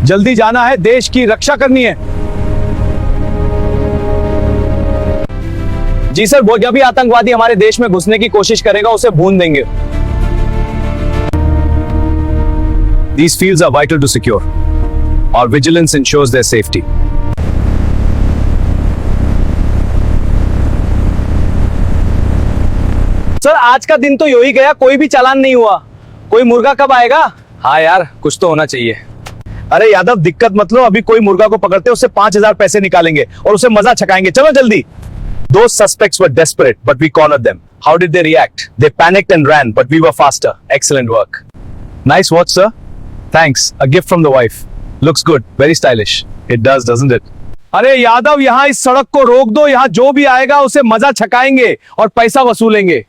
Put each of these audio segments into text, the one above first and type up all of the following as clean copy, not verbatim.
जल्दी जाना है, देश की रक्षा करनी है। जी सर, वो जब भी आतंकवादी हमारे देश में घुसने की कोशिश करेगा उसे भून देंगे। These fields are vital to secure. Our vigilance ensures their safety. Sir आज का दिन तो यूं ही गया, कोई भी चालान नहीं हुआ। कोई मुर्गा कब आएगा? हाँ यार, कुछ तो होना चाहिए। अरे यादव, दिक्कत मत लो, अभी कोई मुर्गा को पकड़ते उससे 5,000 पैसे निकालेंगे और उसे मजा छकाएंगे। चलो जल्दी। Those suspects were desperate, but we cornered them. How did they react? They panicked and ran, but we were faster. Excellent work. Nice watch, sir. Thanks. A gift from the wife. Looks good. Very stylish. It does, doesn't it? अरे यादव, यहाँ इस सड़क को रोक दो। यहाँ जो भी आएगा उसे मजा छकाएंगे और पैसा वसूलेंगे।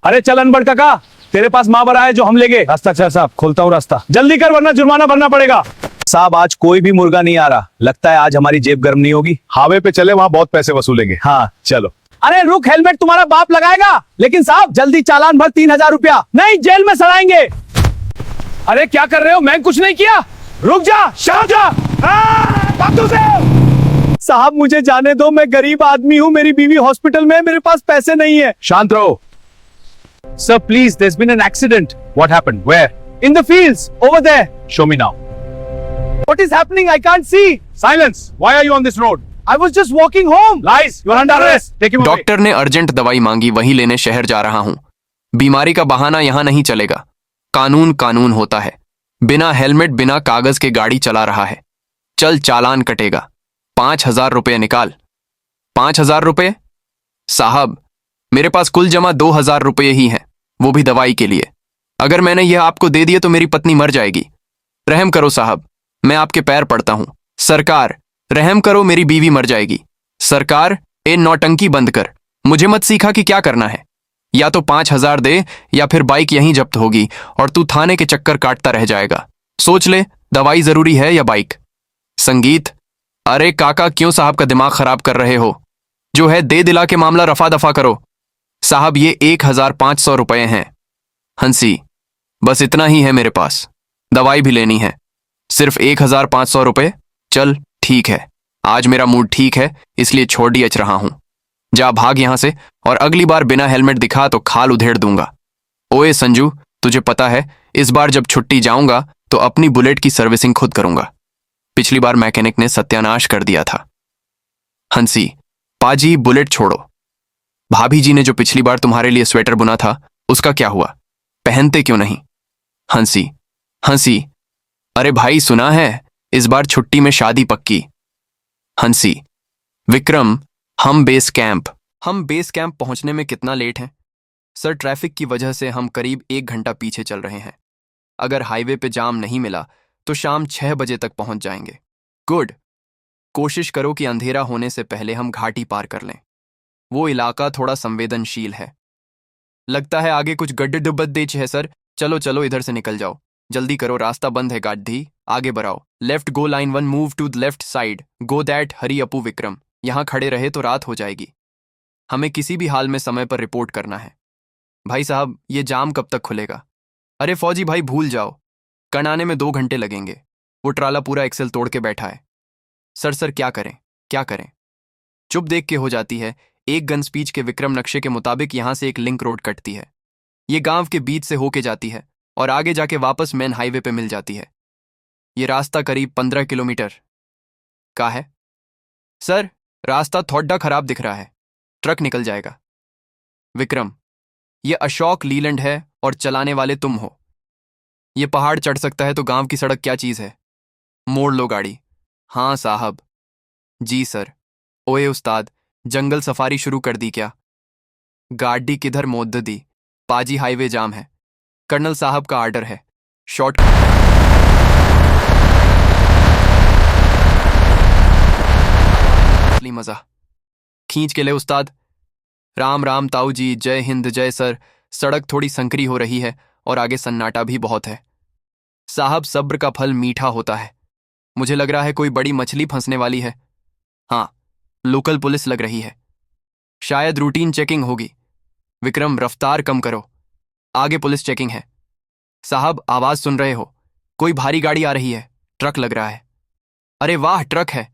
अरे चल अनबड़ काका, तेरे पास मावरा है जो हम लेंगे। रास्ता अच्छा साहब, खोलता हूँ रास्ता। जल्दी कर वरना जुर्माना भरना पड़ेगा। साहब आज कोई भी मुर्गा नहीं आ रहा, लगता है आज हमारी जेब गर्म नहीं होगी। हाईवे पे चले, वहां बहुत पैसे वसूलेंगे। हाँ चलो। अरे रुक, हेलमेट तुम्हारा बाप लगाएगा। लेकिन साहब जल्दी चालान भर, 3,000 रुपया। नहीं, जेल में सड़ाएंगे। अरे क्या कर रहे हो? मैं कुछ नहीं किया। रुक जा, साहब मुझे जाने दो, मैं गरीब आदमी हूँ, मेरी बीवी हॉस्पिटल में है, मेरे पास पैसे नहीं है। शांत रहो। Sir, please, there's been an accident. What happened? Where? In the fields, over there. Show me now. What is happening? I can't see. Silence. Why are you on this road? I was just walking home. Lies. You are under arrest. Take him away. Doctor ने urgent दवाई मांगी, वही लेने शहर जा रहा हूँ। बीमारी का बहाना यहाँ नहीं चलेगा। कानून कानून होता है। बिना हेलमेट बिना कागज के गाड़ी चला रहा है, चल चालान कटेगा। 5,000 रुपये निकाल। 5,000 रुपये? साहब मेरे पास कुल जमा 2,000 रुपये ही हैं, वो भी दवाई के लिए। अगर मैंने यह आपको दे दिया तो मेरी पत्नी मर जाएगी। रहम करो साहब, मैं आपके पैर पड़ता हूं। सरकार रहम करो, मेरी बीवी मर जाएगी। सरकार ए नौटंकी बंद कर, मुझे मत सिखा कि क्या करना है। या तो 5,000 दे या फिर बाइक यहीं जब्त होगी और तू थाने के चक्कर काटता रह जाएगा। सोच ले, दवाई जरूरी है या बाइक? संगीत, अरे काका क्यों साहब का दिमाग खराब कर रहे हो? जो है दे दिला के मामला रफा दफा करो। साहब ये 1,500 रुपये हैं। हंसी, बस इतना ही है मेरे पास, दवाई भी लेनी है। सिर्फ 1,500 रुपये? चल ठीक है, आज मेरा मूड ठीक है इसलिए छोड़ दिया रहा हूं। जा भाग यहां से, और अगली बार बिना हेलमेट दिखा तो खाल उधेड़ दूंगा। ओए संजू, तुझे पता है इस बार जब छुट्टी जाऊंगा तो अपनी बुलेट की सर्विसिंग खुद करूंगा। पिछली बार मैकेनिक ने सत्यानाश कर दिया था। हंसी, पाजी बुलेट छोड़ो। भाभी जी ने जो पिछली बार तुम्हारे लिए स्वेटर बुना था उसका क्या हुआ? पहनते क्यों नहीं? हंसी हंसी, अरे भाई सुना है इस बार छुट्टी में शादी पक्की। हंसी, विक्रम हम बेस कैंप पहुंचने में कितना लेट हैं? सर ट्रैफिक की वजह से हम करीब 1 घंटा पीछे चल रहे हैं। अगर हाईवे पे जाम नहीं मिला तो शाम 6 बजे तक पहुंच जाएंगे। गुड, कोशिश करो कि अंधेरा होने से पहले हम घाटी पार कर लें। वो इलाका थोड़ा संवेदनशील है। लगता है आगे कुछ गड्ढे डुब्बदेच है सर। चलो चलो इधर से निकल जाओ, जल्दी करो, रास्ता बंद है। गाड़ी आगे बढ़ाओ। Left go, line 1 move to left side, go that, hurry up Vikram. यहाँ खड़े रहे तो रात हो जाएगी। हमें किसी भी हाल में समय पर रिपोर्ट करना है। भाई साहब ये जाम कब तक खुलेगा? अरे फौजी भाई भूल जाओ, कनाने में 2 घंटे लगेंगे। वो ट्राला पूरा एक्सेल तोड़ के बैठा है। सर क्या करें क्या करें? चुप देख के हो जाती है। एक गन स्पीच के विक्रम नक्शे के मुताबिक यहां से एक लिंक रोड कटती है। ये गांव के बीच से होके जाती है और आगे जाके वापस मेन हाईवे पे मिल जाती है। ये रास्ता करीब 15 किलोमीटर का है। सर रास्ता थोड़ा खराब दिख रहा है, ट्रक निकल जाएगा। विक्रम, ये अशोक लीलैंड है और चलाने वाले तुम हो। ये पहाड़ चढ़ सकता है तो गांव की सड़क क्या चीज है? मोड़ लो गाड़ी। हाँ साहब। जी सर। ओए उस्ताद, जंगल सफारी शुरू कर दी क्या? गाड़ी किधर मोड़ दी? पाजी हाईवे जाम है, कर्नल साहब का आर्डर है। शॉर्ट असली मजा खींच के ले उस्ताद। राम राम ताऊ जी, जय हिंद जय सर। सड़क थोड़ी संकरी हो रही है और आगे सन्नाटा भी बहुत है। साहब सब्र का फल मीठा होता है। मुझे लग रहा है कोई बड़ी मछली फंसने वाली है। हाँ, लोकल पुलिस लग रही है, शायद रूटीन चेकिंग होगी। विक्रम रफ्तार कम करो, आगे पुलिस चेकिंग है। साहब, आवाज सुन रहे हो? कोई भारी गाड़ी आ रही है, ट्रक लग रहा है। अरे वाह, ट्रक है,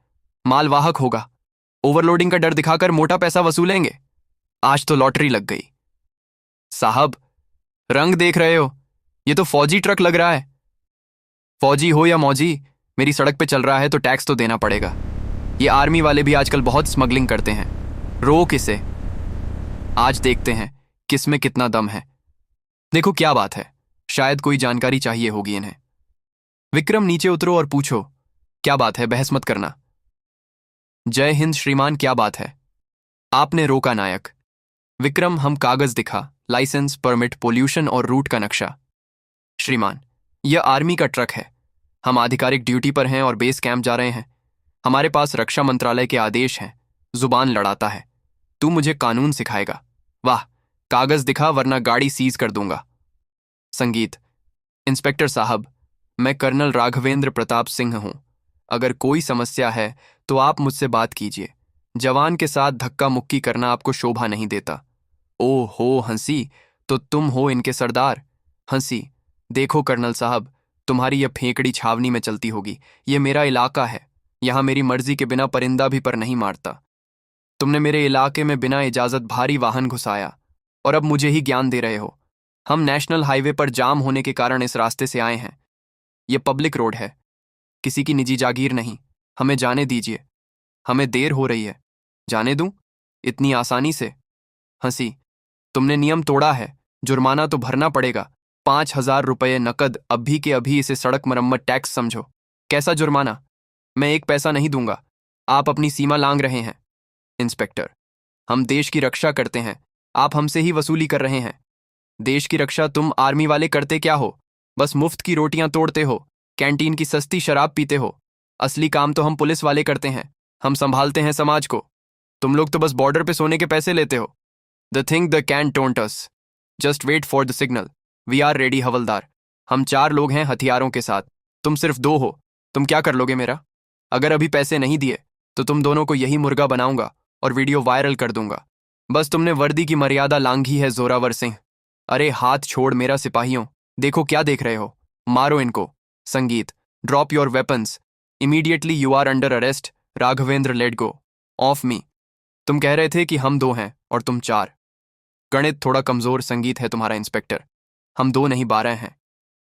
मालवाहक होगा। ओवरलोडिंग का डर दिखाकर मोटा पैसा वसूलेंगे। आज तो लॉटरी लग गई। साहब, रंग देख रहे हो? ये तो फौजी ट्रक लग रहा है। फौजी हो या मौजी, मेरी सड़क पे चल रहा है तो टैक्स तो देना पड़ेगा। ये आर्मी वाले भी आजकल बहुत स्मगलिंग करते हैं। रोक इसे, आज देखते हैं किस में कितना दम है। देखो क्या बात है, शायद कोई जानकारी चाहिए होगी इन्हें। विक्रम, नीचे उतरो और पूछो क्या बात है, बहस मत करना। जय हिंद श्रीमान, क्या बात है? आपने रोका नायक। विक्रम, हम कागज दिखा, लाइसेंस, परमिट, पोल्यूशन और रूट का नक्शा। श्रीमान, यह आर्मी का ट्रक है। हम आधिकारिक ड्यूटी पर हैं और बेस कैंप जा रहे हैं। हमारे पास रक्षा मंत्रालय के आदेश हैं। जुबान लड़ाता है, तू मुझे कानून सिखाएगा? वाह, कागज दिखा वरना गाड़ी सीज कर दूंगा। संगीत, इंस्पेक्टर साहब, मैं कर्नल राघवेंद्र प्रताप सिंह हूं। अगर कोई समस्या है तो आप मुझसे बात कीजिए। जवान के साथ धक्का मुक्की करना आपको शोभा नहीं देता। ओ हो हंसी, तो तुम हो इनके सरदार। हंसी, देखो कर्नल साहब, तुम्हारी यह फेंकड़ी छावनी में चलती होगी। ये मेरा इलाका है, यहां मेरी मर्जी के बिना परिंदा भी पर नहीं मारता। तुमने मेरे इलाके में बिना इजाजत भारी वाहन घुसाया और अब मुझे ही ज्ञान दे रहे हो। हम नेशनल हाईवे पर जाम होने के कारण इस रास्ते से आए हैं। यह पब्लिक रोड है, किसी की निजी जागीर नहीं। हमें जाने दीजिए, हमें देर हो रही है। जाने दूं इतनी आसानी से? हंसी, तुमने नियम तोड़ा है, जुर्माना तो भरना पड़ेगा। 5,000 रुपये नकद, अभी के अभी इसे सड़क मरम्मत टैक्स समझो। कैसा जुर्माना? मैं एक पैसा नहीं दूंगा। आप अपनी सीमा लांघ रहे हैं। इंस्पेक्टर, हम देश की रक्षा करते हैं, आप हमसे ही वसूली कर रहे हैं। देश की रक्षा तुम आर्मी वाले करते क्या हो? बस मुफ्त की रोटियां तोड़ते हो, कैंटीन की सस्ती शराब पीते हो। असली काम तो हम पुलिस वाले करते हैं। हम संभालते हैं समाज को। तुम लोग तो बस बॉर्डर पे सोने के पैसे लेते हो। The thing the can taunt us, just wait for the signal. We are ready हवलदार। हम 4 लोग हैं हथियारों के साथ, तुम सिर्फ 2 हो। तुम क्या कर लोगे मेरा? अगर अभी पैसे नहीं दिए तो तुम दोनों को यही मुर्गा बनाऊंगा और वीडियो वायरल कर दूंगा। बस तुमने वर्दी की मर्यादा लांघी है जोरावर सिंह। अरे हाथ छोड़ मेरा सिपाहियों, देखो क्या देख रहे हो, मारो इनको। संगीत, drop your weapons immediately, you are under arrest. Raghavendra, let go of me. तुम कह रहे थे कि हम 2 हैं और तुम 4। गणित थोड़ा कमजोर संगीत है तुम्हारा इंस्पेक्टर। हम 2 नहीं 12 हैं।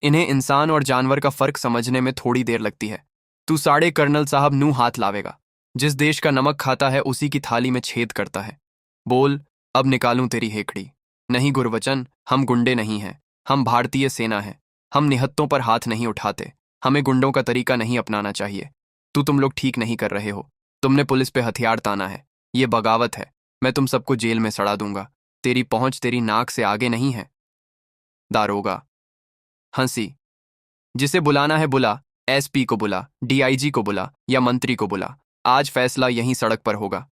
इन्हें इंसान और जानवर का फर्क समझने में थोड़ी देर लगती है। तू साढ़े कर्नल साहब नू हाथ लावेगा। जिस देश का नमक खाता है उसी की थाली में छेद करता है। बोल, अब निकालूं तेरी हेकड़ी? नहीं गुरवचन, हम गुंडे नहीं हैं, हम भारतीय सेना हैं। हम निहत्तों पर हाथ नहीं उठाते। हमें गुंडों का तरीका नहीं अपनाना चाहिए। तुम लोग ठीक नहीं कर रहे हो। तुमने पुलिस पे हथियार ताना है, ये बगावत है। मैं तुम सबको जेल में सड़ा दूंगा। तेरी पहुंच तेरी नाक से आगे नहीं है। दारोगा, हंसी, जिसे बुलाना है बुला, एसपी को बुला, डीआईजी को बुला या मंत्री को बुला। आज फैसला यहीं सड़क पर होगा।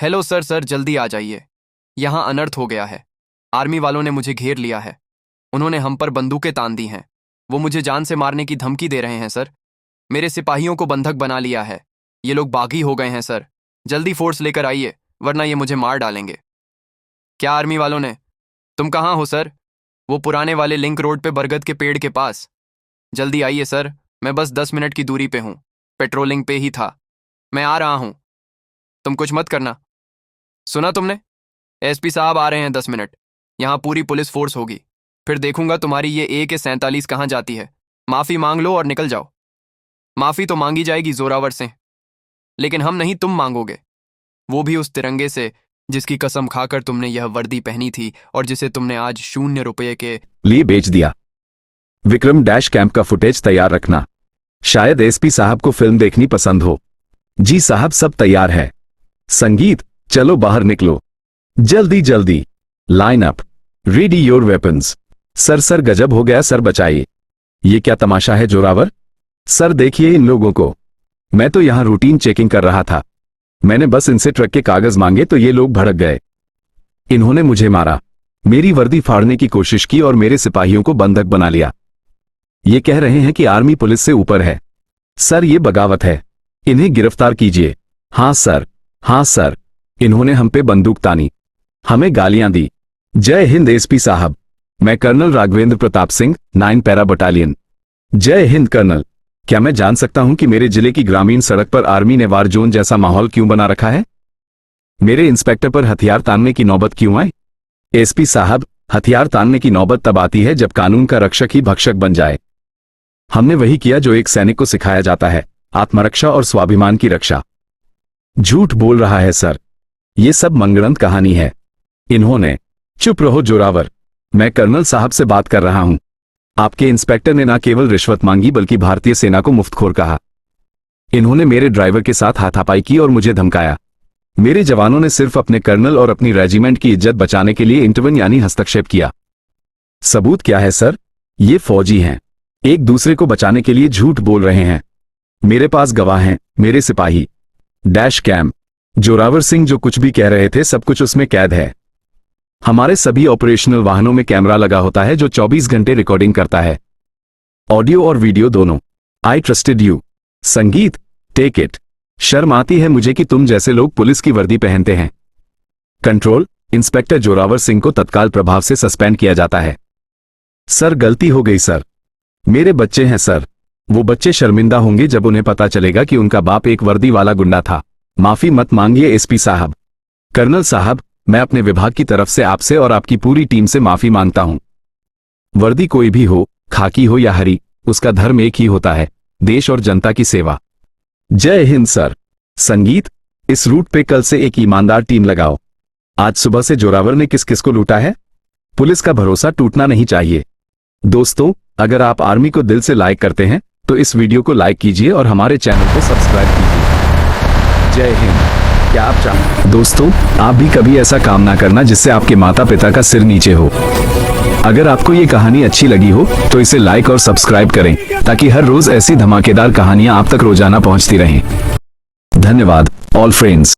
हेलो सर, जल्दी आ जाइए, यहां अनर्थ हो गया है। आर्मी वालों ने मुझे घेर लिया है। उन्होंने हम पर बंदूकें तान दी हैं। वो मुझे जान से मारने की धमकी दे रहे हैं सर। मेरे सिपाहियों को बंधक बना लिया है। ये लोग बागी हो गए हैं सर। जल्दी फोर्स लेकर आइए वरना ये मुझे मार डालेंगे। क्या आर्मी वालों ने? तुम कहाँ हो सर? वो पुराने वाले लिंक रोड पे बरगद के पेड़ के पास। जल्दी आइए सर, मैं बस 10 मिनट की दूरी पे हूं, पेट्रोलिंग पे ही था। मैं आ रहा हूं, तुम कुछ मत करना। सुना तुमने? एसपी साहब आ रहे हैं 10 मिनट। यहां पूरी पुलिस फोर्स होगी। फिर देखूंगा तुम्हारी ये AK-47 कहां जाती है। माफी मांग लो और निकल जाओ। माफी तो मांगी जाएगी जोरावर से, लेकिन हम नहीं, तुम मांगोगे। वो भी उस तिरंगे से जिसकी कसम खाकर तुमने यह वर्दी पहनी थी और जिसे तुमने आज 0 रुपये के लिए बेच दिया। विक्रम डैश कैंप का फुटेज तैयार रखना। शायद एसपी साहब को फिल्म देखनी पसंद हो। जी साहब, सब तैयार है। संगीत, चलो बाहर निकलो जल्दी जल्दी। Line up, ready your weapons. Sir गजब हो गया सर, बचाइए। ये क्या तमाशा है जोरावर? सर देखिए इन लोगों को। मैं तो यहां रूटीन चेकिंग कर रहा था। मैंने बस इनसे ट्रक के कागज मांगे तो ये लोग भड़क गए। इन्होंने मुझे मारा, मेरी वर्दी फाड़ने की कोशिश की और मेरे सिपाहियों को बंधक बना लिया। ये कह रहे हैं कि आर्मी पुलिस से ऊपर है। सर ये बगावत है, इन्हें गिरफ्तार कीजिए। हाँ सर, इन्होंने हम पे बंदूक तानी, हमें गालियां दी। जय हिंद एसपी साहब, मैं colonel Raghavendra Pratap Singh, 9 para battalion. जय हिंद कर्नल। क्या मैं जान सकता हूं कि मेरे जिले की ग्रामीण सड़क पर आर्मी ने वार जोन जैसा माहौल क्यों बना रखा है? मेरे इंस्पेक्टर पर हथियार तानने की नौबत क्यों आई? एसपी साहब, हथियार तानने की नौबत तब आती है जब कानून का रक्षक ही भक्षक बन जाए। हमने वही किया जो एक सैनिक को सिखाया जाता है, आत्मरक्षा और स्वाभिमान की रक्षा। झूठ बोल रहा है सर, ये सब मनगढ़ंत कहानी है। इन्होंने चुप रहो जोरावर, मैं कर्नल साहब से बात कर रहा हूं। आपके इंस्पेक्टर ने न केवल रिश्वत मांगी बल्कि भारतीय सेना को मुफ्तखोर कहा। इन्होंने मेरे ड्राइवर के साथ हाथापाई की और मुझे धमकाया। मेरे जवानों ने सिर्फ अपने कर्नल और अपनी रेजिमेंट की इज्जत बचाने के लिए इंटरवन यानी हस्तक्षेप किया। सबूत क्या है सर? ये फौजी हैं, एक दूसरे को बचाने के लिए झूठ बोल रहे हैं। मेरे पास गवाह हैं, मेरे सिपाही। डैश कैम, जोरावर सिंह जो कुछ भी कह रहे थे सब कुछ उसमें कैद है। हमारे सभी ऑपरेशनल वाहनों में कैमरा लगा होता है जो 24 घंटे रिकॉर्डिंग करता है, ऑडियो और वीडियो दोनों। आई ट्रस्टेड यू। संगीत, टेक इट। शर्म आती है मुझे कि तुम जैसे लोग पुलिस की वर्दी पहनते हैं। कंट्रोल, इंस्पेक्टर जोरावर सिंह को तत्काल प्रभाव से सस्पेंड किया जाता है। सर गलती हो गई सर, मेरे बच्चे हैं सर। वो बच्चे शर्मिंदा होंगे जब उन्हें पता चलेगा कि उनका बाप एक वर्दी वाला गुंडा था। माफी मत मांगिए एसपी साहब। कर्नल साहब, मैं अपने विभाग की तरफ से आपसे और आपकी पूरी टीम से माफी मांगता हूं। वर्दी कोई भी हो, खाकी हो या हरी, उसका धर्म एक ही होता है, देश और जनता की सेवा। जय हिंद सर। संगीत, इस रूट पे कल से एक ईमानदार टीम लगाओ। आज सुबह से जोरावर ने किस किस को लूटा है? पुलिस का भरोसा टूटना नहीं चाहिए। दोस्तों, अगर आप आर्मी को दिल से लाइक करते हैं तो इस वीडियो को लाइक कीजिए और हमारे चैनल को सब्सक्राइब कीजिए। जय हिंद। क्या आप चाहते दोस्तों, आप भी कभी ऐसा काम ना करना जिससे आपके माता पिता का सिर नीचे हो। अगर आपको ये कहानी अच्छी लगी हो तो इसे लाइक और सब्सक्राइब करें ताकि हर रोज ऐसी धमाकेदार कहानियां आप तक रोजाना पहुंचती रहें। धन्यवाद ऑल फ्रेंड्स।